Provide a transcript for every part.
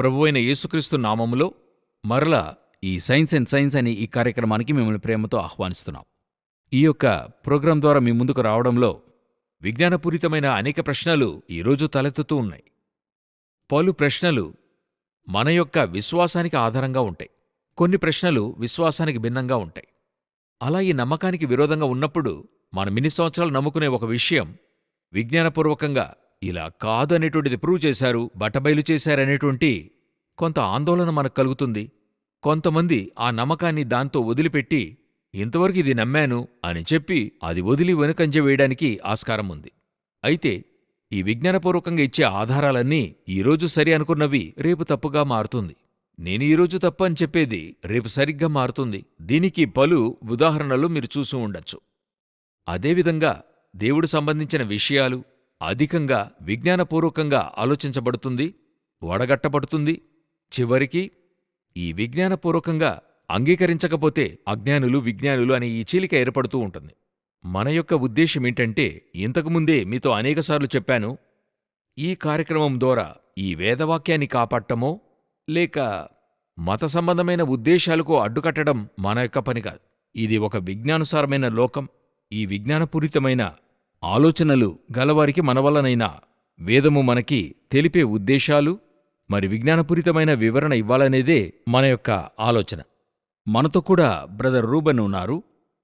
ప్రభువైన యేసుక్రీస్తు నామములో మరలా ఈ సైన్స్ అండ్ సైన్స్ అనే ఈ కార్యక్రమానికి మిమ్మల్ని ప్రేమతో ఆహ్వానిస్తున్నాం. ఈ యొక్క ప్రోగ్రాం ద్వారా మీ ముందుకు రావడంలో విజ్ఞానపూరితమైన అనేక ప్రశ్నలు ఈరోజు తలెత్తుతూ ఉన్నాయి. పలు ప్రశ్నలు మన యొక్క విశ్వాసానికి ఆధారంగా ఉంటాయి. కొన్ని ప్రశ్నలు విశ్వాసానికి భిన్నంగా ఉంటాయి. అలా ఈ నమ్మకానికి విరోధంగా ఉన్నప్పుడు మనం ఇన్ని సంవత్సరాలు నమ్ముకునే ఒక విషయం విజ్ఞానపూర్వకంగా ఇలా కాదు అనేటువంటిది ప్రూవ్ చేశారు, బట్టబయలు చేశారనేటువంటి కొంత ఆందోళన మనకు కలుగుతుంది. కొంతమంది ఆ నమ్మకాన్ని దాంతో వదిలిపెట్టి ఇంతవరకు ఇది నమ్మాను అని చెప్పి అది వదిలి వెనుకంజ వేయడానికి ఆస్కారం ఉంది. అయితే ఈ విజ్ఞానపూర్వకంగా ఇచ్చే ఆధారాలన్నీ ఈరోజు సరి అనుకున్నవి రేపు తప్పుగా మారుతుంది. నేను ఈరోజు తప్పు అని చెప్పేది రేపు సరిగ్గా మారుతుంది. దీనికి పలు ఉదాహరణలు మీరు చూసి ఉండొచ్చు. అదేవిధంగా దేవుడు సంబంధించిన విషయాలు అధికంగా విజ్ఞానపూర్వకంగా ఆలోచించబడుతుంది, వడగట్టబడుతుంది. చివరికి ఈ విజ్ఞానపూర్వకంగా అంగీకరించకపోతే అజ్ఞానులు విజ్ఞానులు అనే ఈ చీలిక ఏర్పడుతూ ఉంటుంది. మన యొక్క ఉద్దేశమేంటంటే, ఇంతకుముందే మీతో అనేకసార్లు చెప్పాను, ఈ కార్యక్రమం ద్వారా ఈ వేదవాక్యాన్ని కాపాడటమో లేక మత సంబంధమైన ఉద్దేశాలకు అడ్డుకట్టడం మన యొక్క పని కాదు. ఇది ఒక విజ్ఞానుసారమైన లోకం. ఈ విజ్ఞానపూరితమైన ఆలోచనలు గలవారికి మన వల్లనైనా వేదము మనకి తెలిపే ఉద్దేశాలు మరి విజ్ఞానపూరితమైన వివరణ ఇవ్వాలనేదే మన యొక్క ఆలోచన. మనతో కూడా బ్రదర్ రూబెన్ ఉన్నారు.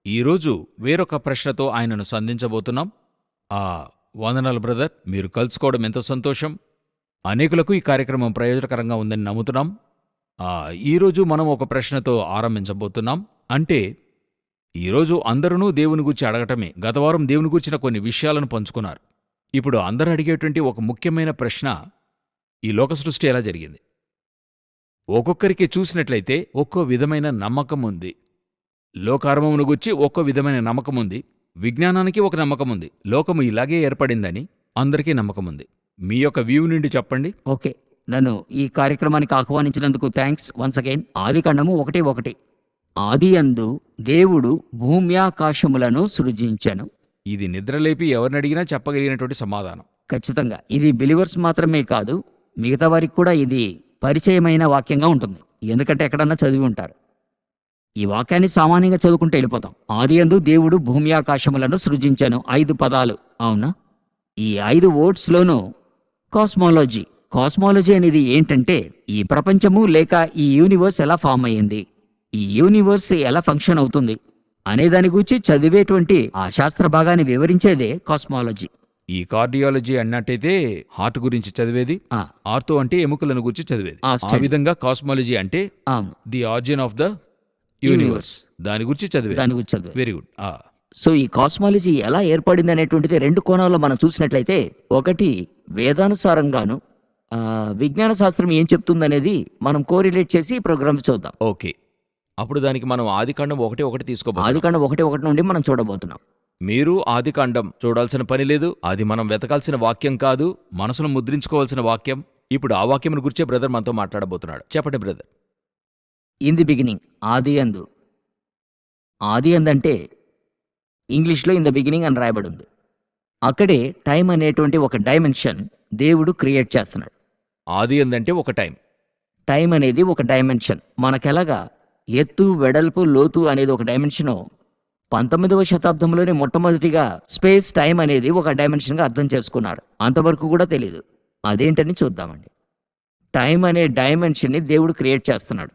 ఈరోజు వేరొక ప్రశ్నతో ఆయనను సంధించబోతున్నాం. వందనాలు బ్రదర్, మీరు కలుసుకోవడం ఎంతో సంతోషం. అనేకులకు ఈ కార్యక్రమం ప్రయోజనకరంగా ఉందని నమ్ముతున్నాం. ఈరోజు మనం ఒక ప్రశ్నతో ఆరంభించబోతున్నాం. అంటే ఈరోజు అందరూ దేవుని గూర్చి అడగటమే. గతవారం దేవుని గూర్చిన కొన్ని విషయాలను పంచుకున్నారు. ఇప్పుడు అందరూ అడిగేటువంటి ఒక ముఖ్యమైన ప్రశ్న, ఈ లోక సృష్టి ఎలా జరిగింది? ఒక్కొక్కరికి చూసినట్లయితే ఒక్కో విధమైన నమ్మకం ఉంది. లోకారంభమును గూర్చి ఒక్కో విధమైన నమ్మకం ఉంది. విజ్ఞానానికి ఒక నమ్మకం ఉంది. లోకము ఇలాగే ఏర్పడిందని అందరికీ నమ్మకం ఉంది. మీ యొక్క వ్యూ నుండి చెప్పండి. ఓకే, నన్ను ఈ కార్యక్రమానికి ఆహ్వానించినందుకు థ్యాంక్స్ వన్స్ అగైన్. ఆదికాండము 1:1, ఆదియందు దేవుడు భూమ్యాకాశములను సృజించెను. ఇది నిద్రలేపి ఎవరినడిగినా చెప్పగలిగినటువంటి సమాధానం. ఖచ్చితంగా ఇది బిలీవర్స్ మాత్రమే కాదు, మిగతా వారికి కూడా ఇది పరిచయమైన వాక్యంగా ఉంటుంది. ఎందుకంటే ఎక్కడన్నా చదివి ఉంటారు. ఈ వాక్యాన్ని సామాన్యంగా చదువుకుంటూ వెళ్ళిపోతాం. ఆదియందు దేవుడు భూమ్యాకాశములను సృజించెను. 5 పదాలు, అవునా? ఈ 5 వర్డ్స్లోనూ కాస్మాలజీ అనేది ఏంటంటే, ఈ ప్రపంచము లేక ఈ యూనివర్స్ ఎలా ఫామ్ అయ్యింది, ఈ యూనివర్స్ ఎలా ఫంక్షన్ అవుతుంది అనే దాని గురించి చదివేటువంటి ఆ శాస్త్ర భాగాన్ని వివరించేదే కాస్మాలజీ. ఈ కార్డియాలజీ అన్నట్టయితే హార్ట్ గురించి చదివేది, ఆర్థో అంటే ఎముకలను గురించి చదివేది. ఆ విధంగా కాస్మాలజీ అంటే the origin of the universe, దాని గురించి చదివేది. Very good. సో ఈ కాస్మాలజీ ఎలా ఏర్పడింది అనేటువంటిది 2 కోణాల్లో మనం చూసినట్లయితే, ఒకటి వేదానుసారంగాను విజ్ఞాన శాస్త్రం ఏం చెప్తుందనేది మనం కోరిలేట్ చేసి ఈ ప్రోగ్రామ్ చూద్దాం. ఓకే, అప్పుడు దానికి మనం ఆదికాండం 1:1 తీసుకోబోతున్నాం. ఆదికాండం 1:1 నుండి మనం చూడబోతున్నాం. మీరు ఆదికాండం చూడాల్సిన పని లేదు. అది మనం వెతకాల్సిన వాక్యం కాదు, మనసును ముద్రించుకోవాల్సిన వాక్యం. ఇప్పుడు ఆ వాక్యం గురించే బ్రదర్ మనతో మాట్లాడబోతున్నాడు. చెప్పండి బ్రదర్. ఇన్ ది బిగినింగ్, ఆదియందు. ఆదియందు అంటే ఇంగ్లీష్లో ఇన్ ద బిగినింగ్ అని రాయబడి ఉంది. అక్కడే టైం అనేటువంటి ఒక డైమెన్షన్ దేవుడు క్రియేట్ చేస్తున్నాడు. ఆదియందు అంటే ఒక టైం అనేది ఒక డైమెన్షన్. మనకెలాగా ఎత్తు, వెడల్పు, లోతు అనేది ఒక డైమెన్షను, 19వ శతాబ్దంలోనే మొట్టమొదటిగా స్పేస్ టైం అనేది ఒక డైమెన్షన్గా అర్థం చేసుకున్నారు. అంతవరకు కూడా తెలీదు. అదేంటని చూద్దామండి. టైం అనే డైమెన్షన్ని దేవుడు క్రియేట్ చేస్తున్నాడు.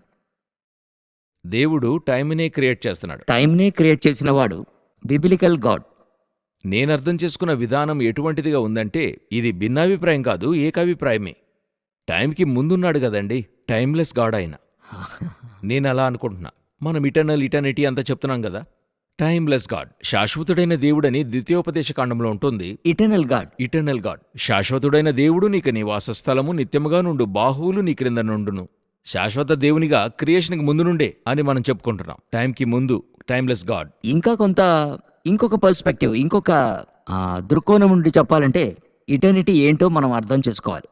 దేవుడు టైంనే క్రియేట్ చేస్తున్నాడు. టైంనే క్రియేట్ చేసిన వాడు బిబిలికల్ గాడ్. నేను అర్థం చేసుకున్న విధానం ఎటువంటిదిగా ఉందంటే, ఇది భిన్నాభిప్రాయం కాదు, ఏకాభిప్రాయమే. టైంకి ముందున్నాడు కదండి, టైమ్లెస్ గాడ్ ఆయన. నేను అలా అనుకుంటున్నా. మనం ఇటర్నిటీ అంతా చెప్తున్నాం కదా. టైమ్లెస్ గాడ్, శాశ్వతుడైన దేవుడని ద్వితీయోపదేశ కాండంలో ఉంటుంది. ఇటర్నల్ గాడ్, శాశ్వతుడైన దేవుడు నీకు నివాస స్థలము, నిత్యముగా నుండు బాహువులు నీ క్రింద నుండును. శాశ్వత దేవునిగా క్రియేషన్కి ముందు నుండే అని మనం చెప్పుకుంటున్నాం. టైంకి ముందు టైమ్లెస్ గాడ్. ఇంకొక పర్స్పెక్టివ్, ఇంకొక దృక్కోణం నుండి చెప్పాలంటే ఇటర్నిటీ ఏంటో మనం అర్థం చేసుకోవాలి.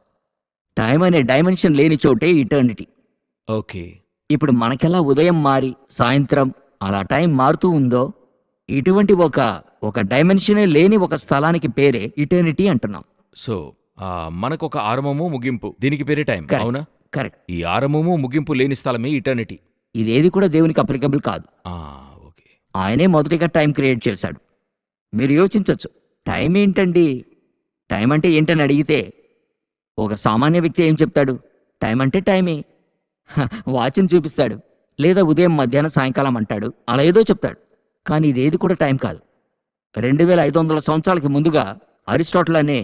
టైం అనే డైమెన్షన్ లేని చోటే ఇటర్నిటీ. ఓకే, ఇప్పుడు మనకెలా ఉదయం మారి సాయంత్రం అలా టైం మారుతూ ఉందో, ఇటువంటి ఒక డైమెన్షనే లేని ఒక స్థలానికి పేరే ఇటర్నిటీ అంటున్నాం. సో మనకొక ఆరంభము, ముగింపు, దీనికి పేరే టైం. అవునా? కరెక్ట్. ఈ ఆరంభము ముగింపు లేని స్థలమే ఇటర్నిటీ. ఇదేది కూడా దేవునికి అప్లికబుల్ కాదు. ఆ! ఓకే. ఆయనే మొదటిగా టైం క్రియేట్ చేశాడు. మీరు యోచించొచ్చు, టైం ఏంటండి? టైం అంటే ఏంటని అడిగితే ఒక సామాన్య వ్యక్తి ఏం చెప్తాడు? టైం అంటే టైమే. వాచ్ని చూపిస్తాడు, లేదా ఉదయం, మధ్యాహ్నం, సాయంకాలం అంటాడు. అలా ఏదో చెప్తాడు. కానీ ఇదేది కూడా టైం కాదు. 2500 సంవత్సరాలకి ముందుగా అరిస్టాటిల్ అనే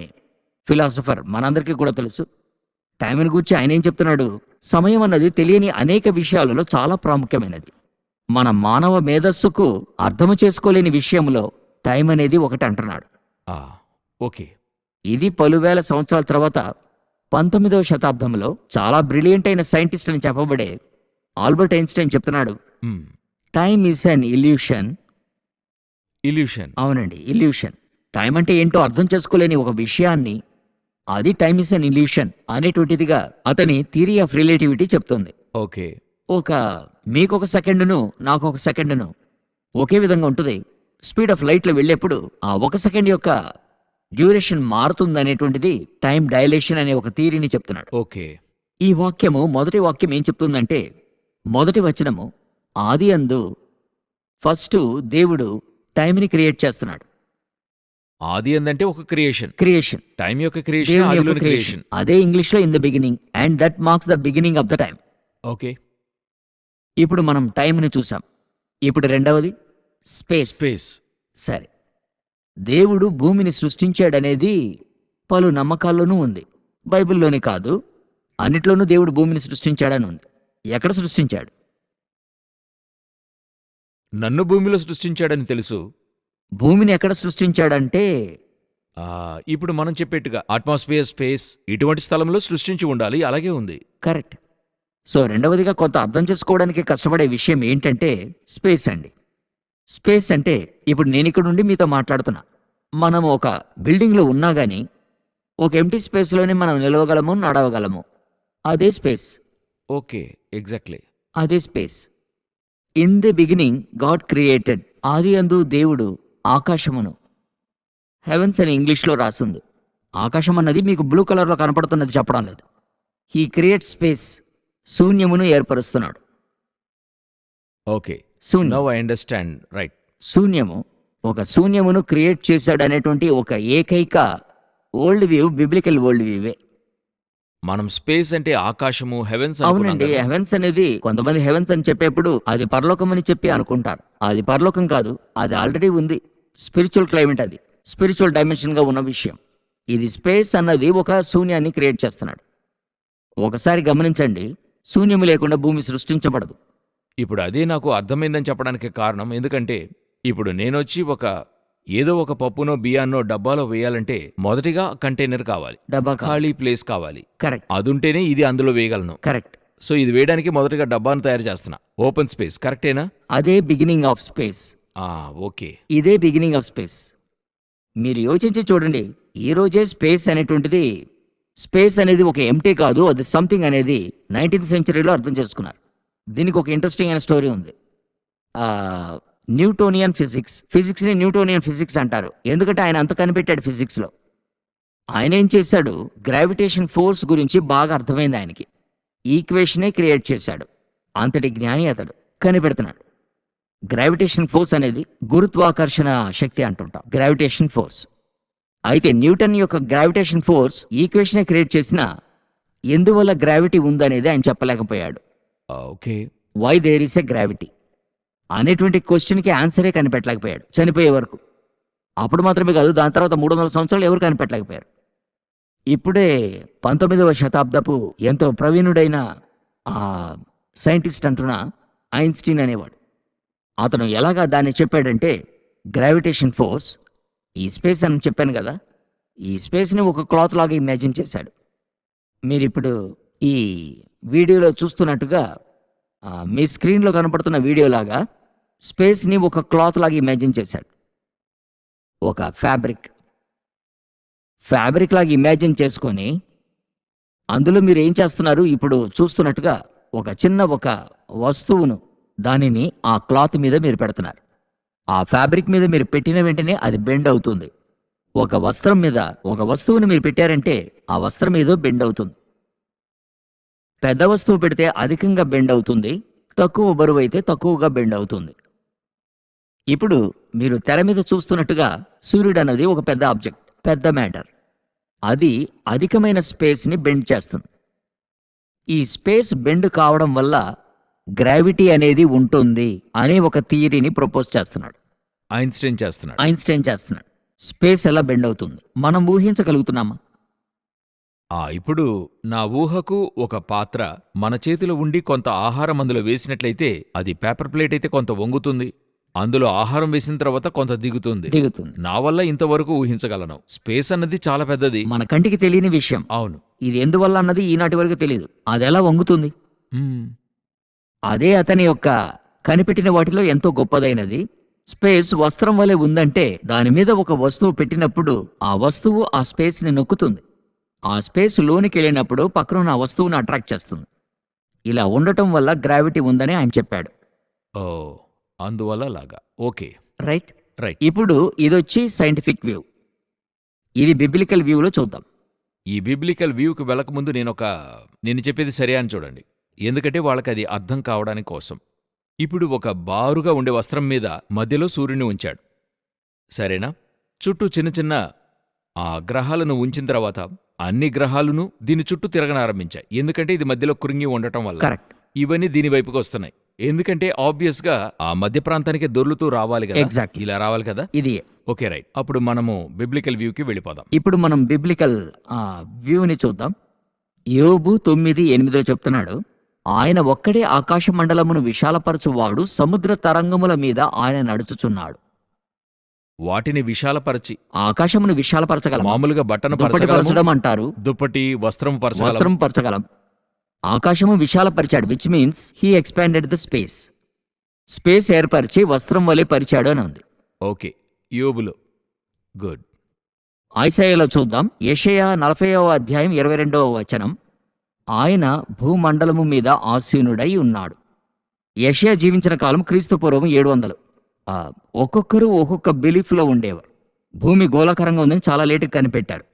ఫిలాసఫర్, మనందరికీ కూడా తెలుసు, టైంని గురించి ఆయన ఏం చెప్తున్నాడు? సమయం అన్నది తెలియని అనేక విషయాలలో చాలా ప్రాముఖ్యమైనది. మన మానవ మేధస్సుకు అర్థము చేసుకోలేని విషయంలో టైం అనేది ఒకటి అంటున్నాడు. ఆ! ఓకే. ఇది పలువేల సంవత్సరాల తర్వాత 19వ శతాబ్దంలో చాలా బ్రిలియంట్ అయిన సైంటిస్ట్ అని చెప్పబడే ఆల్బర్ట్ ఐన్స్టైన్ చెప్తున్నాడు, హ్మ్. Time is an illusion. Illusion. అవునండి, ఇల్యూషన్. టైం అంటే ఏంటో అర్థం చేసుకోలేని ఒక విషయాన్ని, అది టైమ్ ఈస్ అన్ ఇల్యూషన్ అనేటువంటిదిగా అతని థియరీ ఆఫ్ రిలేటివిటీ చెప్తుంది. ఓకే. మీకొక సెకండును, నాకొక సెకండును ఒకే విధంగా ఉంటుంది. స్పీడ్ ఆఫ్ లైట్లో వెళ్ళేప్పుడు ఆ 1 సెకండ్ యొక్క డ్యూరేషన్ మారుతుందనేటువంటిది టైం డైలేషన్ అనే ఒక థియరీని చెప్తున్నాడు. ఓకే. ఈ వాక్యము, మొదటి వాక్యం ఏం చెప్తుందంటే, మొదటి వచనము, ఆది అందు ఫస్ట్ దేవుడు టైంని క్రియేట్ చేస్తున్నాడు. ఆది అందంటే ఒక క్రియేషన్. క్రియేషన్, టైం యొక్క క్రియేషన్, దేవుని యొక్క ఆదిలోని క్రియేషన్. క్రియేషన్. అదే ఇంగ్లీష్లో in the beginning, and that marks the beginning of the time. Okay. ఇప్పుడు మనం టైంని చూసాం. ఇప్పుడు రెండవది స్పేస్. స్పేస్. సరే, దేవుడు భూమిని సృష్టించాడనేది పలు నమ్మకాల్లోనూ ఉంది. బైబిల్లోనే కాదు, అన్నిట్లోనూ దేవుడు భూమిని సృష్టించాడని ఉంది. ఎక్కడ సృష్టించాడు? నన్ను భూమిలో సృష్టించాడని తెలుసు. భూమిని ఎక్కడ సృష్టించాడంటే, ఇప్పుడు మనం చెప్పేట్టుగా అట్మాస్ఫియర్, స్పేస్ ఇటువంటి స్థలంలో సృష్టించి ఉండాలి. అలాగే ఉంది. కరెక్ట్. సో రెండవదిగా కొంత అర్థం చేసుకోవడానికి కష్టపడే విషయం ఏంటంటే స్పేస్ అండి. స్పేస్ అంటే, ఇప్పుడు నేను ఇక్కడ నుండి మీతో మాట్లాడుతున్నా. మనం ఒక బిల్డింగ్లో ఉన్నా కానీ ఒక ఎంటీ స్పేస్లోనే మనం నిలవగలము, నడవగలము. అదే స్పేస్. ఓకే. ఎగ్జాక్ట్లీ. అదే space. In the beginning God created. ఆది అందు దేవుడు ఆకాశమును, హెవెన్స్ అని ఇంగ్లీష్లో రాస్తుంది. ఆకాశం అన్నది మీకు బ్లూ కలర్లో కనపడుతున్నది చెప్పడం లేదు. He create space. శూన్యమును ఏర్పరుస్తున్నాడు. ఓకే. శూన్యం, నౌ ఐ అండర్స్టాండ్. రైట్. శూన్యము, ఒక శూన్యమును క్రియేట్ చేశాడు అనేటువంటి ఒక ఏకైక వరల్డ్ వ్యూ బిబ్లికల్ వరల్డ్ వ్యూవే. మనం స్పేస్ అంటే ఆకాశము, హెవెన్స్. అవునండి, హెవెన్స్ అనేది కొంతమంది హెవెన్స్ అని చెప్పేప్పుడు అది పరలోకం అని చెప్పి అనుకుంటారు. అది పరలోకం కాదు, అది ఆల్రెడీ ఉంది. స్పిరిచువల్ క్లైమేట్, అది స్పిరిచువల్ డైమెన్షన్గా ఉన్న విషయం. ఇది స్పేస్ అన్నది ఒక శూన్యాన్ని క్రియేట్ చేస్తున్నాడు. ఒకసారి గమనించండి, శూన్యము లేకుండా భూమి సృష్టించబడదు. ఇప్పుడు అదే నాకు అర్థమైందని చెప్పడానికి కారణం, ఎందుకంటే ఇప్పుడు నేనొచ్చి ఏదో ఒక పప్పునో బియ్యాన్నో డబ్బాలో వేయాలంటే మొదటిగా కంటైనర్ కావాలి, డబ్బా ఖాళీ ప్లేస్ కావాలి. కరెక్ట్. అదుంటేనే ఇది అందులో వేయగలను. కరెక్ట్. సో ఇది వేయడానికి మొదటిగా డబ్బాను తయారు చేస్తున్నా. Open space. కరెక్టేనా? అదే బిగినింగ్ ఆఫ్ స్పేస్. ఓకే. ఇదే బిగినింగ్ ఆఫ్ స్పేస్. మీరు యోచించి చూడండి, ఈ రోజే స్పేస్ అనేటువంటిది, స్పేస్ అనేది ఒక ఎంటీ కాదు, అది సంథింగ్ అనేది 19th సెంచరీలో అర్థం చేసుకున్నారు. దీనికి ఒక ఇంట్రెస్టింగ్ అయిన స్టోరీ ఉంది. Newtonian physics. ఫిజిక్స్ని న్యూటోనియన్ ఫిజిక్స్ అంటారు, ఎందుకంటే ఆయన అంత కనిపెట్టాడు ఫిజిక్స్లో. ఆయన ఏం చేశాడు? గ్రావిటేషన్ ఫోర్స్ గురించి బాగా అర్థమైంది ఆయనకి. ఈక్వేషనే క్రియేట్ చేశాడు. అంతటి జ్ఞాని అతడు. కనిపెడుతున్నాడు. గ్రావిటేషన్ ఫోర్స్ అనేది గురుత్వాకర్షణ శక్తి అంటుంటాం, గ్రావిటేషన్ ఫోర్స్. అయితే న్యూటన్ యొక్క గ్రావిటేషన్ ఫోర్స్ ఈక్వేషనే క్రియేట్ చేసిన ఎందువల్ల గ్రావిటీ ఉందనేది ఆయన చెప్పలేకపోయాడు. Okay. Why there is a gravity అనేటువంటి క్వశ్చన్కి ఆన్సరే కనిపెట్టలేకపోయాడు చనిపోయే వరకు. అప్పుడు మాత్రమే కాదు, దాని తర్వాత 300 సంవత్సరాలు ఎవరు కనిపెట్టలేకపోయారు. ఇప్పుడే 19వ శతాబ్దపు ఎంతో ప్రవీణుడైన సైంటిస్ట్ అంటున్న ఐన్స్టీన్ అనేవాడు, అతను ఎలాగా దాన్ని చెప్పాడంటే, గ్రావిటేషన్ ఫోర్స్, ఈ స్పేస్ అని చెప్పాను కదా, ఈ స్పేస్ని ఒక క్లాత్ లాగా ఇమాజిన్ చేశాడు. మీరిప్పుడు ఈ వీడియోలో చూస్తున్నట్టుగా మీ స్క్రీన్లో కనపడుతున్న వీడియోలాగా స్పేస్ని ఒక క్లాత్ లాగా ఇమాజిన్ చేశాడు. ఒక ఫ్యాబ్రిక్ లాగా ఇమాజిన్ చేసుకొని అందులో మీరు ఏం చేస్తున్నారు? ఇప్పుడు చూస్తున్నట్టుగా ఒక చిన్న వస్తువును, దానిని ఆ క్లాత్ మీద మీరు పెడుతున్నారు. ఆ ఫ్యాబ్రిక్ మీద మీరు పెట్టిన వెంటనే అది బెండ్ అవుతుంది. ఒక వస్త్రం మీద ఒక వస్తువుని మీరు పెట్టారంటే ఆ వస్త్రం ఏదో బెండ్ అవుతుంది. పెద్ద వస్తువు పెడితే అధికంగా బెండ్ అవుతుంది, తక్కువ బరువు అయితే తక్కువగా బెండ్ అవుతుంది. ఇప్పుడు మీరు తెర మీద చూస్తున్నట్టుగా సూర్యుడు అన్నది ఒక పెద్ద ఆబ్జెక్ట్, పెద్ద మ్యాటర్. అది అధికమైన స్పేస్ని బెండ్ చేస్తుంది. ఈ స్పేస్ బెండ్ కావడం వల్ల గ్రావిటీ అనేది ఉంటుంది అనే ఒక థియరీని ప్రపోజ్ చేస్తున్నాడు ఐన్స్టైన్ చేస్తున్నాడు. ఐన్స్టైన్ చేస్తున్నాడు. స్పేస్ ఎలా బెండ్ అవుతుంది మనం ఊహించగలుగుతున్నామా? ఇప్పుడు నా ఊహకు ఒక పాత్ర మన చేతిలో ఉండి కొంత ఆహారం అందులో వేసినట్లయితే అది పేపర్ ప్లేట్ అయితే కొంత వంగుతుంది, అందులో ఆహారం వేసిన తర్వాత కొంత దిగుతుంది. దిగుతుంది. నా వల్ల ఇంతవరకు ఊహించగలను. స్పేస్ అన్నది చాలా పెద్దది. మన కంటికి తెలియని విషయం. అవును. ఇది ఎందువల్ల అన్నది ఈనాటి వరకు తెలియదు. అది ఎలా వంగుతుంది? మ్మ్. అదే అతని యొక్క కనిపెట్టిన వాటిలో ఎంతో గొప్పదైనది. స్పేస్ వస్త్రం వలె ఉందంటే దాని మీద ఒక వస్తువు పెట్టినప్పుడు ఆ వస్తువు ఆ స్పేస్ ని నొక్కుతుంది. ఆ స్పేస్ లోనికి వెళ్ళినప్పుడు పక్కన ఆ వస్తువుని అట్రాక్ట్ చేస్తుంది. ఇలా ఉండటం వల్ల గ్రావిటీ ఉందని ఆయన చెప్పాడు. ఓ, అందువల్ల లాగా. Okay, right. రైట్. ఇప్పుడు ఇదొచ్చి సైంటిఫిక్ వ్యూ. ఇది బిబ్లికల్ వ్యూలో చూద్దాం. ఈ బిబ్లికల్ వ్యూకి వెళ్ళకముందు నేను చెప్పేది సరే అని చూడండి, ఎందుకంటే వాళ్ళకి అది అర్థం కావడానికి కోసం. ఇప్పుడు ఒక బారుగా ఉండే వస్త్రం మీద మధ్యలో సూర్యుని ఉంచాడు, సరేనా? చుట్టూ చిన్న చిన్న గ్రహాలను ఉంచిన తర్వాత అన్ని గ్రహాలను దీని చుట్టూ తిరగనారంభించాయి. ఎందుకంటే ఇది మధ్యలో కృంగి ఉండటం వల్ల కరెక్ట్. ఇవన్నీ దీని వైపుకి వస్తున్నాయి. ఎందుకంటే ఆబ్వియస్ గా ఆ మధ్య ప్రాంతానికి దొర్లుతూ రావాలి కదా. Exactly. ఇలా రావాలి కదా. ఇది ఓకే, రైట్. అప్పుడు మనము బిబ్లికల్ వ్యూకి వెళ్ళిపోదాం. ఇప్పుడు మనం బిబ్లికల్ వ్యూని చూద్దాం. యోబు 9:8 చెప్తున్నాడు, ఆయన ఒక్కడే ఆకాశ మండలమును విశాలపరచువాడు, సముద్ర తరంగముల మీద ఆయన నడుచుచున్నాడు. వాటిని విశాలపరచి ఆకాశమును విశాలపరచగలం. మామూలుగా బట్టను దుప్పటి పరచడం అంటారు. దుప్పటి వస్త్రం పరచగలం. వస్త్రం పరచగలం. ఆకాశము విశాలపరిచాడు, which means he expanded the space. Space ఏర్పరిచి వస్త్రం వలె పరిచాడు అని ఉంది. ఓకే, యోబులో. గుడ్. ఐసాయాలో చూద్దాం. యెషయా 40:22 ఆయన భూమండలము మీద ఆసీనుడై ఉన్నాడు. యెషయా జీవించిన కాలం క్రీస్తుపూర్వం 700. ఒక్కొక్కరు ఒక్కొక్క బిలీఫ్లో ఉండేవారు. భూమి గోళాకారంగా ఉందని చాలా లేటుగా కనిపెట్టారు.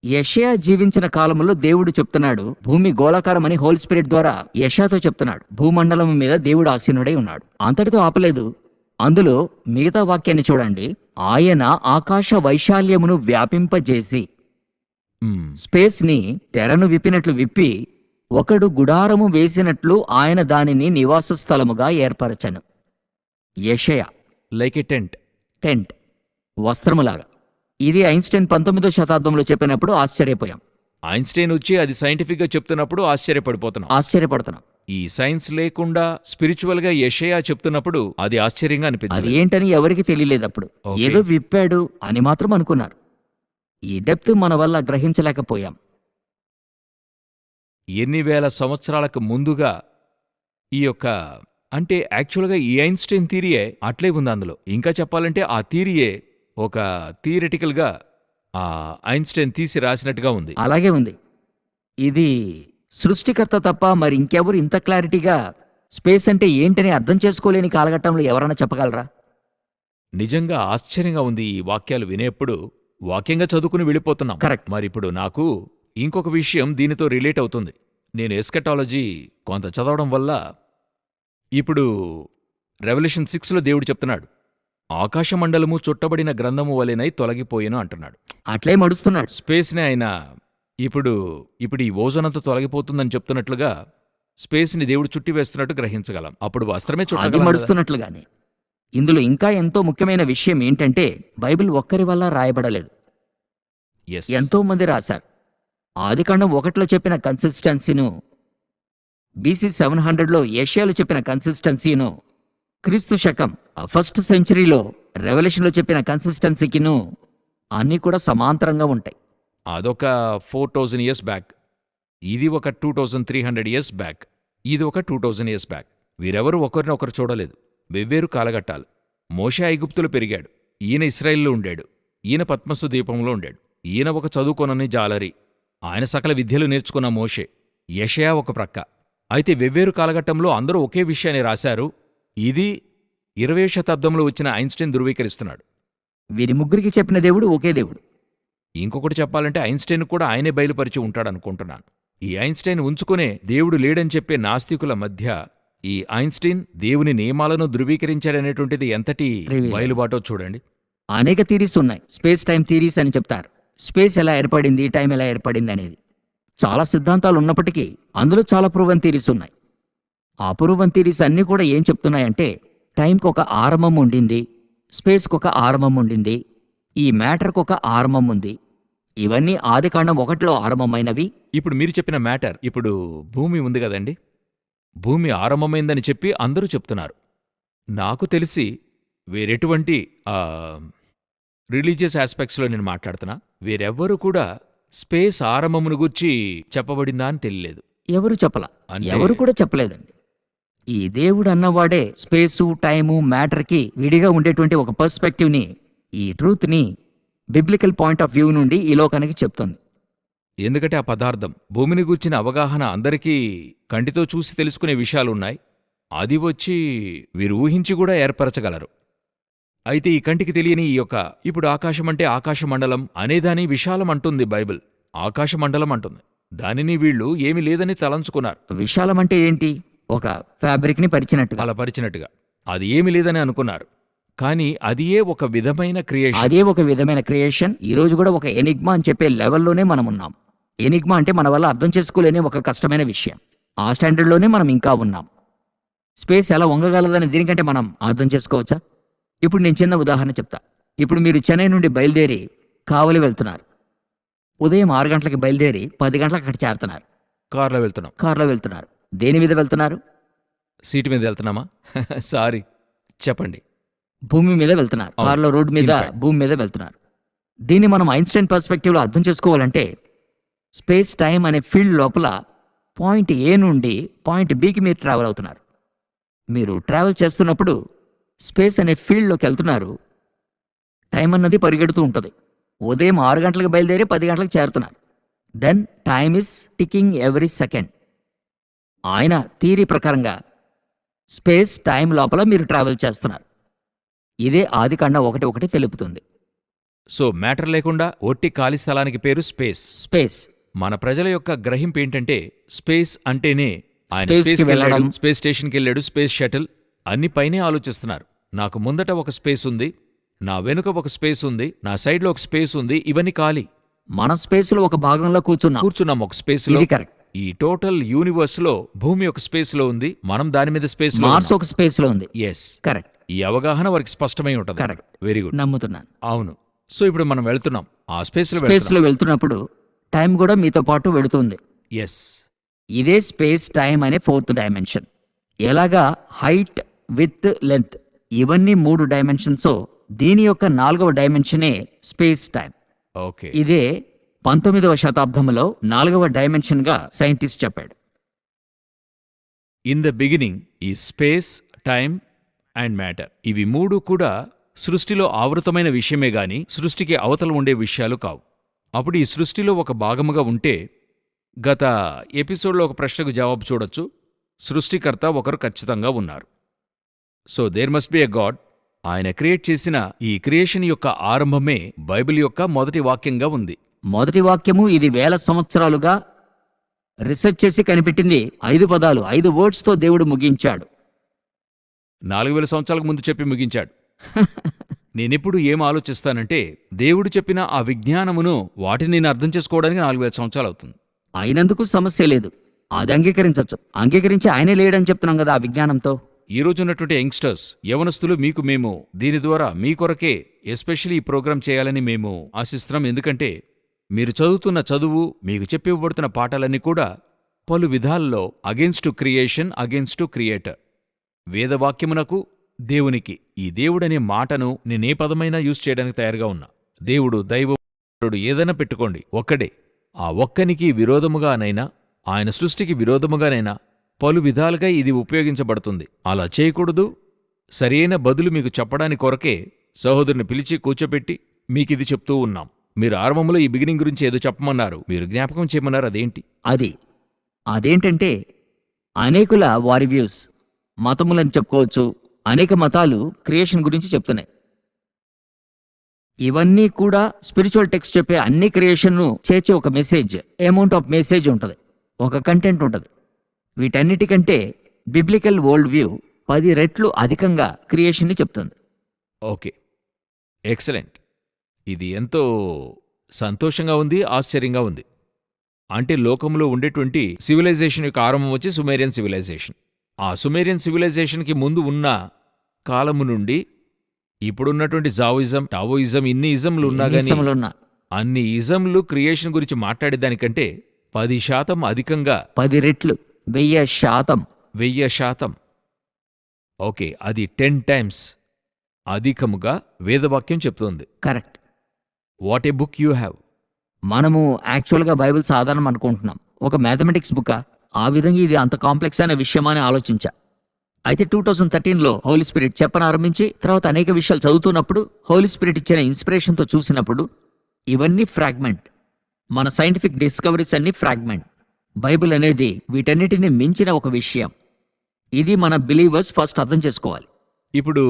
యెషయా జీవించిన కాలంలో దేవుడు చెప్తున్నాడు భూమి గోళాకారం అని. హోల్ స్పిరిట్ ద్వారా యెషయాతో చెప్తున్నాడు భూమండలం మీద దేవుడు ఆసీనుడై ఉన్నాడు. అంతటితో ఆపలేదు. అందులో మిగతా వాక్యాన్ని చూడండి. ఆయన ఆకాశ వైశాల్యమును వ్యాపింపజేసి, స్పేస్ ని తెరను విప్పినట్లు విప్పి, ఒకడు గుడారము వేసినట్లు ఆయన దానిని నివాస స్థలముగా ఏర్పరచను. యెషయా లైక్ ఏ టెంట్. టెంట్, వస్త్రములాగా. ఇది ఐన్స్టైన్ 19వ శతాబ్దంలో చెప్పినప్పుడు ఆశ్చర్యపోయాం. ఐన్స్టైన్ వచ్చి అది సైంటిఫిక్ గా చెప్తున్నప్పుడు ఆశ్చర్యపడుతున్నాం. ఈ సైన్స్ లేకుండా స్పిరిచువల్ గా యెషయా చెప్తున్నప్పుడు అది ఆశ్చర్యంగా అది అనిపించింది. ఏంటని ఎవరికి తెలియలేదు అప్పుడు. Okay. ఏదో విప్పాడు అని మాత్రం అనుకున్నారు. ఈ డెప్త్ మన వల్ల గ్రహించలేకపోయాం. ఎన్ని వేల సంవత్సరాలకు ముందుగా ఈ యొక్క అంటే యాక్చువల్గా ఈ ఐన్స్టైన్ థీరీయే అట్లే ఉంది అందులో. ఇంకా చెప్పాలంటే ఆ థీరీయే ఒక థియరిటికల్గా ఐన్స్టైన్ తీసి రాసినట్టుగా ఉంది. అలాగే ఉంది. ఇది సృష్టికర్త తప్ప మరి ఇంకెవరు ఇంత క్లారిటీగా స్పేస్ అంటే ఏంటని అర్థం చేసుకోలేని కాలఘట్టంలో ఎవరైనా చెప్పగలరా? నిజంగా ఆశ్చర్యంగా ఉంది ఈ వాక్యాలు వినేప్పుడు. వాక్యంగా చదువుకుని వెళ్ళిపోతున్నాం. కరెక్ట్. మరి ఇప్పుడు నాకు ఇంకొక విషయం దీనితో రిలేట్ అవుతుంది. నేను ఎస్కటాలజీ కొంత చదవడం వల్ల ఇప్పుడు రెవల్యూషన్ 6లో దేవుడు చెప్తున్నాడు ఆకాశమండలము చుట్టబడిన గ్రంథము వలెనై తొలగిపోయేను అంటున్నాడు. అట్లే మడుస్తున్నాడు. స్పేస్ని ఆయన ఇప్పుడు ఈ ఓజోన్ అంతా తొలగిపోతుందని చెప్తున్నట్లుగా స్పేస్ని దేవుడు చుట్టి వేస్తున్నట్టు గ్రహించగలం. అప్పుడు వస్త్రమే అది చుట్టగలం కదా. మడుస్తున్నట్లుగానే. ఇందులో ఇంకా ఎంతో ముఖ్యమైన విషయం ఏంటంటే బైబిల్ ఒక్కరి వల్ల రాయబడలేదు. Yes. ఎంతో మంది రాశారు. ఆదికాండం 1లో చెప్పిన కన్సిస్టెన్సీను, BC 700లో యెషయాలో చెప్పిన కన్సిస్టెన్సీను, క్రీస్తు శకం 1st సెంచరీలో రెవల్యూషన్లో చెప్పిన కన్సిస్టెన్సీకిను అన్నీ కూడా సమాంతరంగా ఉంటాయి. అదొక 4000 ఇయర్స్ బ్యాక్, ఇది ఒక 2300 ఇయర్స్ బ్యాక్, ఇది ఒక 2000 ఇయర్స్ బ్యాక్. వీరెవరు ఒకరినొకరు చూడలేదు. వెవ్వేరు కాలఘట్టాలు. మోషే ఐగుప్తులో పెరిగాడు, ఈయన ఇశ్రాయేల్లో ఉండాడు, ఈయన పద్మసు ద్వీపంలో ఉండాడు. ఈయన ఒక చదువుకొనని జాలరి, ఆయన సకల విద్యలు నేర్చుకున్న మోషే. యెషయా ఒక ప్రక్క. అయితే వెవ్వేరు కాలఘట్టంలో అందరూ ఒకే విషయాన్ని రాశారు. ఇది 20వ శతాబ్దంలో వచ్చిన ఐన్స్టైన్ ధృవీకరిస్తున్నాడు. వీరి ముగ్గురికి చెప్పిన దేవుడు ఒకే దేవుడు. ఇంకొకటి చెప్పాలంటే ఐన్స్టైన్ కూడా ఆయనే బయలుపరిచి ఉంటాడనుకుంటున్నాను. ఈ ఐన్స్టైన్ ఉంచుకునే దేవుడు లేడని చెప్పే నాస్తికుల మధ్య ఈ ఐన్స్టీన్ దేవుని నియమాలను ధృవీకరించాడనేటువంటిది ఎంతటి Reveal. బయలుబాటో చూడండి. అనేక థీరీస్ ఉన్నాయి. స్పేస్ టైం థీరీస్ అని చెప్తారు. స్పేస్ ఎలా ఏర్పడింది, టైం ఎలా ఏర్పడింది అనేది. చాలా సిద్ధాంతాలు ఉన్నప్పటికీ అందులో చాలా ప్రూవెన్ థీరీస్ ఉన్నాయి. ఆ ప్రూవెన్ థీరీస్ అన్నీ కూడా ఏం చెప్తున్నాయంటే టైంకి ఒక ఆరంభం ఉండింది, స్పేస్కి ఒక ఆరంభం ఉండింది, ఈ మ్యాటర్కి ఒక ఆరంభం ఉంది. ఇవన్నీ ఆదికాండం 1లో ఆరంభమైనవి. ఇప్పుడు మీరు చెప్పిన మ్యాటర్, ఇప్పుడు భూమి ఉంది కదండి, భూమి ఆరంభమైందని చెప్పి అందరూ చెప్తున్నారు. నాకు తెలిసి వేరెటువంటి రిలీజియస్ ఆస్పెక్ట్స్లో నేను మాట్లాడుతున్నా, వేరెవ్వరూ కూడా స్పేస్ ఆరంభమును గూర్చి చెప్పబడిందా అని తెలియలేదు. ఎవరు చెప్పలా, అంటే- ఎవరు కూడా చెప్పలేదండి. ఈ దేవుడు అన్నవాడే స్పేసు, టైము, మ్యాటర్కి విడిగా ఉండేటువంటి ఒక పర్స్పెక్టివ్ని, ఈ ట్రూత్ని బిబ్లికల్ పాయింట్ ఆఫ్ వ్యూ నుండి ఈ లోకానికి చెప్తుంది. ఎందుకంటే ఆ పదార్థం, భూమిని గూర్చిన అవగాహన అందరికీ కంటితో చూసి తెలుసుకునే విషయాలున్నాయి. అది వచ్చి వీరు ఊహించి కూడా ఏర్పరచగలరు. అయితే ఈ కంటికి తెలియని ఈ యొక్క, ఇప్పుడు ఆకాశం అంటే ఆకాశమండలం అనేదాని విశాలం అంటుంది బైబిల్. ఆకాశమండలం అంటుంది. దానిని వీళ్ళు ఏమీ లేదని తలంచుకున్నారు, విశాలం అంటే ఏంటి? ఒక ఫ్యాబ్రిక్ని పరిచినట్టుగా. అలా పరిచినట్టుగా. అది ఏమీ లేదని అనుకున్నారు. కానీ అదియే ఒక విధమైన క్రియేషన్. అదే ఒక విధమైన క్రియేషన్. ఈ రోజు కూడా ఒక ఎనిగ్మా అని చెప్పే లెవెల్లోనే మనం ఉన్నాం. ఎనిగ్మా అంటే మన వల్ల అర్థం చేసుకోలేని ఒక కష్టమైన విషయం. ఆ స్టాండర్డ్లోనే మనం ఇంకా ఉన్నాం. స్పేస్ ఎలా వంగగలదని దీనికంటే మనం అర్థం చేసుకోవచ్చా? ఇప్పుడు నేను చిన్న ఉదాహరణ చెప్తా. ఇప్పుడు మీరు చెన్నై నుండి బయలుదేరి కావలి వెళ్తున్నారు. ఉదయం 6 గంటలకు బయలుదేరి 10 గంటలకు అక్కడ చేరుతున్నారు. కార్లో వెళ్తున్నాం. కారులో వెళ్తున్నారు. దేని మీద వెళ్తున్నారు? సీటు మీద వెళ్తున్నామా? సారీ, చెప్పండి. భూమి మీద వెళ్తున్నారు. అవును. కారులో రోడ్డు మీద, In fact. భూమి మీద వెళ్తున్నారు. దీన్ని మనం ఐన్స్టైన్ పర్స్పెక్టివ్లో అర్థం చేసుకోవాలంటే స్పేస్ టైం అనే ఫీల్డ్ లోపల పాయింట్ ఏ నుండి పాయింట్ బికి మీరు ట్రావెల్ అవుతున్నారు. మీరు ట్రావెల్ చేస్తున్నప్పుడు స్పేస్ అనే ఫీల్డ్లోకి వెళ్తున్నారు. టైం అన్నది పరిగెడుతూ ఉంటుంది. ఉదయం 6 గంటలకు బయలుదేరి 10 గంటలకు చేరుతున్నారు. Then time is ticking every second. ఆయన థియరీ ప్రకారంగా స్పేస్ టైం లోపల మీరు ట్రావెల్ చేస్తున్నారు. ఇదే ఆదికాండం 1:1 తెలుపుతుంది. సో మ్యాటర్ లేకుండా ఒట్టి ఖాళీ స్థలానికి పేరు స్పేస్. స్పేస్ మన ప్రజల యొక్క గ్రహింపు ఏంటంటే స్పేస్ అంటేనే ఆయన Space కి స్పేస్కి వెళ్ళాడు, వెళ్ళడం. స్పేస్ స్టేషన్కి వెళ్ళాడు, స్పేస్ షటిల్ అన్ని పైనే ఆలోచిస్తున్నారు. నాకు ముందట ఒక స్పేస్ ఉంది, నా వెనుక ఒక స్పేస్ ఉంది, నా సైడ్లో ఒక స్పేస్ ఉంది, ఇవన్నీ ఖాళీ. మన స్పేస్లో ఒక భాగంలో కూర్చున్నాం. కూర్చున్నాం ఒక స్పేస్ లో. ఇది కరెక్ట్. ఈ టోటల్ యూనివర్స్ లో భూమి ఒక స్పేస్ లో ఉంది, మనం దాని మీద స్పేస్ లో మార్స్ ఒక స్పేస్లో ఉంది. ఎస్. కరెక్ట్. ఈ అవగాహన వారికి స్పష్టమై ఉంటుంది. Correct. Very good. నమ్ముతున్నాను. అవును. సో ఇప్పుడు మనం వెళ్తున్నాం ఆ స్పేస్ లో. స్పేస్లో వెళ్తున్నప్పుడు టైం కూడా మీతో పాటు వెళుతుంది. ఎస్. ఇదే స్పేస్ టైం అనే 4th డైమెన్షన్. ఎలాగా హైట్, విత్, లెంత్ ఇవన్నీ 3 డైమెన్షన్స్, దీని యొక్క 4వ డైమెన్షనే స్పేస్ టైం. ఓకే. ఇదే 19వ శతాబ్దంలో 4వ డైమెన్షన్గా సైంటిస్ట్ చెప్పాడు. ఇన్ ద బిగినింగ్ ఈ స్పేస్, టైమ్ అండ్ మ్యాటర్, ఇవి 3 కూడా సృష్టిలో ఆవృతమైన విషయమే గాని సృష్టికి అవతల ఉండే విషయాలు కావు. అప్పుడు ఈ సృష్టిలో ఒక భాగముగా ఉంటే, గత ఎపిసోడ్లో ఒక ప్రశ్నకు జవాబు చూడొచ్చు. సృష్టికర్త ఒకరు ఖచ్చితంగా ఉన్నారు. So there must be a God. ఆయన క్రియేట్ చేసిన ఈ క్రియేషన్ యొక్క ఆరంభమే బైబిల్ యొక్క మొదటి వాక్యంగా ఉంది. మొదటి వాక్యము ఇది 1000 సంవత్సరాలుగా రీసెర్చ్ చేసి కనిపెట్టింది 5 పదాలు, 5 వర్డ్స్తో దేవుడు ముగించాడు. 4000 సంవత్సరాలకు ముందు చెప్పి ముగించాడు. నేనెప్పుడు ఏం ఆలోచిస్తానంటే, దేవుడు చెప్పిన ఆ విజ్ఞానమును వాటిని నేను అర్థం చేసుకోవడానికి 4000 సంవత్సరాలు అవుతుంది. అయినందుకు సమస్య లేదు. అది అంగీకరించవచ్చు. అంగీకరించి ఆయనే లేడని చెప్తున్నాం కదా ఆ విజ్ఞానంతో. ఈ రోజు ఉన్నటువంటి యంగ్స్టర్స్, యవనస్తులు, మీకు మేము దీని ద్వారా మీ కొరకే ఎస్పెషల్లీ ఈ ప్రోగ్రాం చేయాలని మేము ఆశిస్తున్నాం. ఎందుకంటే మీరు చదువుతున్న చదువు, మీకు చెప్పివ్వబడుతున్న పాఠాలన్నీ కూడా పలు విధాల్లో అగెన్స్ట్ క్రియేషన్, అగెన్స్ట్ క్రియేటర్. వేదవాక్యమునకు, దేవునికి, ఈ దేవుడనే మాటను నేనే పదమైనా యూజ్ చేయడానికి తయారుగా ఉన్నా. దేవుడు, దైవడు ఏదైనా పెట్టుకోండి, ఒక్కడే. ఆ ఒక్కనికి విరోధముగానైనా, ఆయన సృష్టికి విరోధముగానైనా పలు విధాలుగా ఇది ఉపయోగించబడుతుంది. అలా చేయకూడదు. సరైన బదులు మీకు చెప్పడానికి కొరకే సహోదరుని పిలిచి కూర్చోపెట్టి మీకిది చెప్తూ ఉన్నాం. మీరు ఆరంభంలో ఈ బిగినింగ్ గురించి ఏదో చెప్పమన్నారు, మీరు జ్ఞాపకం చేయమన్నారు. అదేంటి? అదేంటంటే అనేకుల వారి వ్యూస్, మతములని చెప్పుకోవచ్చు. అనేక మతాలు క్రియేషన్ గురించి చెప్తున్నాయి. ఇవన్నీ కూడా స్పిరిచువల్ టెక్స్ట్ చెప్పే అన్ని క్రియేషన్ను చేర్చే ఒక మెసేజ్, అమౌంట్ ఆఫ్ మెసేజ్ ఉంటుంది. ఒక కంటెంట్ ఉంటుంది. వీటన్నిటికంటే బిబ్లికల్ వరల్డ్ వ్యూ 10 రెట్లు అధికంగా క్రియేషన్ని చెప్తుంది. ఓకే. ఎక్సలెంట్. ఇది ఎంతో సంతోషంగా ఉంది, ఆశ్చర్యంగా ఉంది. అంటే లోకంలో ఉండేటువంటి సివిలైజేషన్ యొక్క ఆరంభం వచ్చి సుమేరియన్ సివిలైజేషన్. ఆ సుమేరియన్ సివిలైజేషన్కి ముందు ఉన్న కాలము నుండి ఇప్పుడున్నటువంటి జావోయిజం, టావోయిజం, ఇన్ని ఇజంలు ఉన్నా ఎన్ని గానీ ఇసములు ఉన్నా అన్ని ఇజంలు క్రియేషన్ గురించి మాట్లాడేదానికంటే 10% అధికంగా 10 రెట్లు 1000% 1000%. ఓకే, అది 10 టైమ్స్ అధికముగా వేదవాక్యం చెప్తోంది. Correct. What a book you have. మనము యాక్చువల్గా బైబిల్ సాధారణం అనుకుంటున్నాం. ఒక మ్యాథమెటిక్స్ బుక్ ఆ విధంగా ఇది అంత కాంప్లెక్స్ అనే విషయం అని ఆలోచించా. అయితే 2013లో హోలీ స్పిరిట్ చెప్పనారంభించి తర్వాత అనేక విషయాలు చదువుతున్నప్పుడు హోలీ స్పిరిట్ ఇచ్చిన ఇన్స్పిరేషన్తో చూసినప్పుడు ఇవన్నీ ఫ్రాగ్మెంట్. మన సైంటిఫిక్ డిస్కవరీస్ అన్ని ఫ్రాగ్మెంట్. బైబిల్ అనేది వీటన్నిటిని మించిన ఒక విషయం. ఇది మన బిలీవర్స్ ఫస్ట్ అర్థం చేసుకోవాలి. ఇప్పుడు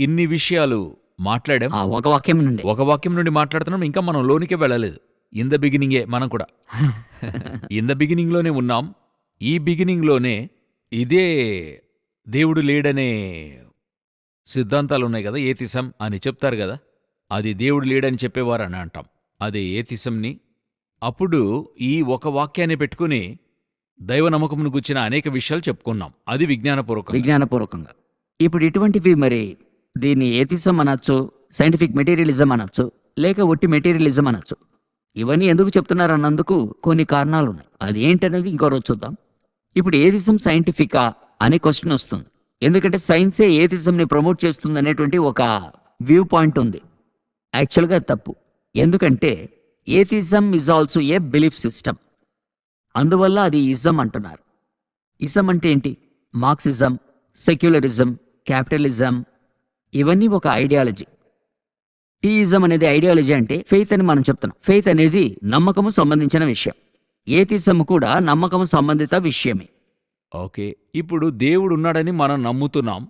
ఇన్ని విషయాలు మాట్లాడాం. ఆ ఒక వాక్యం నుండి ఒక వాక్యం నుండి మాట్లాడుతున్నాం, ఇంకా మనం లోనికే వెళ్ళలేదు. ఇన్ ద బిగినింగే మనం కూడా ఇన్ ద బిగినింగ్లోనే ఉన్నాం. ఈ బిగినింగ్లోనే ఇదే దేవుడు లేడనే సిద్ధాంతాలు ఉన్నాయి కదా, ఏతిసం అని చెప్తారు కదా. అది దేవుడు లేడని చెప్పేవారు అని అంటాం, అదే ఏతిసంని. అప్పుడు ఈ ఒక వాక్యాన్ని పెట్టుకుని దైవ నమ్మకమును గుచ్చిన అనేక విషయాలు చెప్పుకున్నాం. అది విజ్ఞానపూర్వకంగా. ఇప్పుడు ఇటువంటివి మరి దీన్ని ఏతిసం అనొచ్చు, సైంటిఫిక్ మెటీరియలిజం అనొచ్చు, లేక ఒట్టి మెటీరియలిజం అనొచ్చు. ఇవన్నీ ఎందుకు చెప్తున్నారన్నందుకు కొన్ని కారణాలు ఉన్నాయి. అది ఏంటనేది ఇంకో రోజు చూద్దాం. ఇప్పుడు ఏతిసం సైంటిఫికా అనే క్వశ్చన్ వస్తుంది. ఎందుకంటే సైన్సే ఏతిజంని ప్రమోట్ చేస్తుంది అనేటువంటి ఒక వ్యూ పాయింట్ ఉంది. యాక్చువల్గా తప్పు. ఎందుకంటే atheism is also a belief system. అందువల్ల అది ఇజం అంటున్నారు. ఇజం అంటే ఏంటి? మార్క్సిజం, సెక్యులరిజం, క్యాపిటలిజం ఇవన్నీ ఒక ఐడియాలజీ. టీయిజం అనేది ఐడియాలజీ అంటే ఫెయిత్ అని మనం చెప్తున్నాం. ఫెయిత్ అనేది నమ్మకము సంబంధించిన విషయం. ఏతిజం కూడా నమ్మకము సంబంధిత విషయమే. ఓకే, ఇప్పుడు దేవుడు ఉన్నాడని మనం నమ్ముతున్నాం,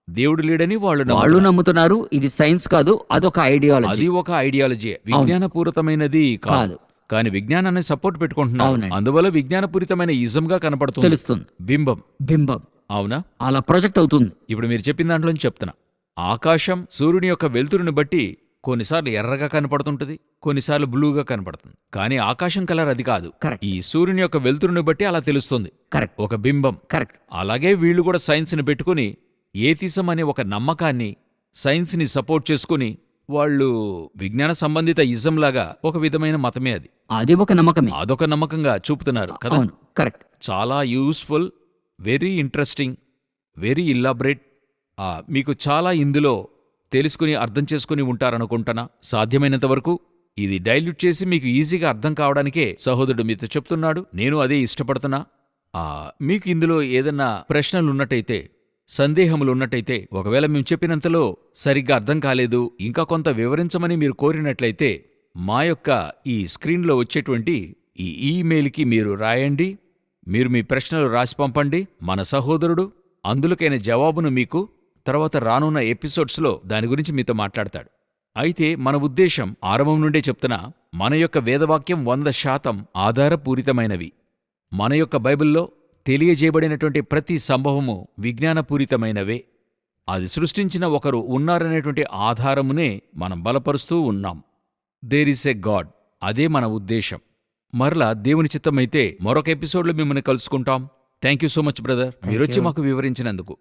దేవుడు లేడని వాళ్ళు నమ్ముతున్నారు. ఇది సైన్స్ కాదు, అదొక ఐడియాలజీ. అది ఒక ఐడియాలజీ, విజ్ఞానపూరితమైనది కాదు. కానీ విజ్ఞానాన్ని సపోర్ట్ పెట్టుకుంటున్నాం, అందువల్ల విజ్ఞానపూరితమైన ఇజంగా కనపడుతుంది, తెలుస్తుంది. బింబం అవునా, అలా ప్రొజెక్ట్ అవుతుంది. ఇప్పుడు మీరు చెప్పిన దాంట్లోంచి చెప్తున్నా. ఆకాశం సూర్యుని యొక్క వెలుతురుని బట్టి కొన్నిసార్లు ఎర్రగా కనపడుతుంటది, కొన్నిసార్లు బ్లూగా కనపడుతుంది. కానీ ఆకాశం కలర్ అది కాదు. ఈ సూర్యుని యొక్క వెలుతురుని బట్టి అలా తెలుస్తుంది, ఒక బింబం. అలాగే వీళ్ళు కూడా సైన్స్ని పెట్టుకుని ఏతిసం అనే ఒక నమ్మకాన్ని, సైన్స్ని సపోర్ట్ చేసుకుని వాళ్ళు విజ్ఞాన సంబంధిత ఇజంలాగా ఒక విధమైన మతమే అది. అది ఒక నమ్మకమే, అదొక నమ్మకంగా చూపుతున్నారు కదా. కరెక్ట్. చాలా యూస్ఫుల్, వెరీ ఇంట్రెస్టింగ్, వెరీ ఇల్లాబరేట్. మీకు చాలా ఇందులో తెలుసుకుని అర్థం చేసుకుని ఉంటారనుకుంటున్నా. సాధ్యమైనంత వరకు ఇది డైల్యూట్ చేసి మీకు ఈజీగా అర్థం కావడానికే సహోదరుడు మీతో చెప్తున్నాడు. నేను అదే ఇష్టపడుతున్నా. మీకు ఇందులో ఏదన్నా ప్రశ్నలున్నట్టయితే, సందేహములున్నట్టయితే, ఒకవేళ మేము చెప్పినంతలో సరిగ్గా అర్థం కాలేదు, ఇంకా కొంత వివరించమని మీరు కోరినట్లయితే మా యొక్క ఈ స్క్రీన్లో వచ్చేటువంటి ఈ ఈమెయిల్కి మీరు రాయండి. మీరు మీ ప్రశ్నలు రాసి పంపండి. మన సహోదరుడు అందులకైన జవాబును మీకు తర్వాత రానున్న ఎపిసోడ్స్లో దాని గురించి మీతో మాట్లాడతాడు. అయితే మన ఉద్దేశం ఆరంభం నుండే చెప్తున్నా, మన యొక్క వేదవాక్యం 100% ఆధారపూరితమైనవి. మన యొక్క బైబిల్లో తెలియజేయబడినటువంటి ప్రతి సంభవము విజ్ఞానపూరితమైనవే. అది సృష్టించిన ఒకరు ఉన్నారనేటువంటి ఆధారమునే మనం బలపరుస్తూ ఉన్నాం. There is a God. అదే మన ఉద్దేశం. మరలా దేవుని చిత్తమైతే మరొక ఎపిసోడ్లో మిమ్మల్ని కలుసుకుంటాం. Thank you so much brother, మీరొచ్చి మాకు వివరించినందుకు.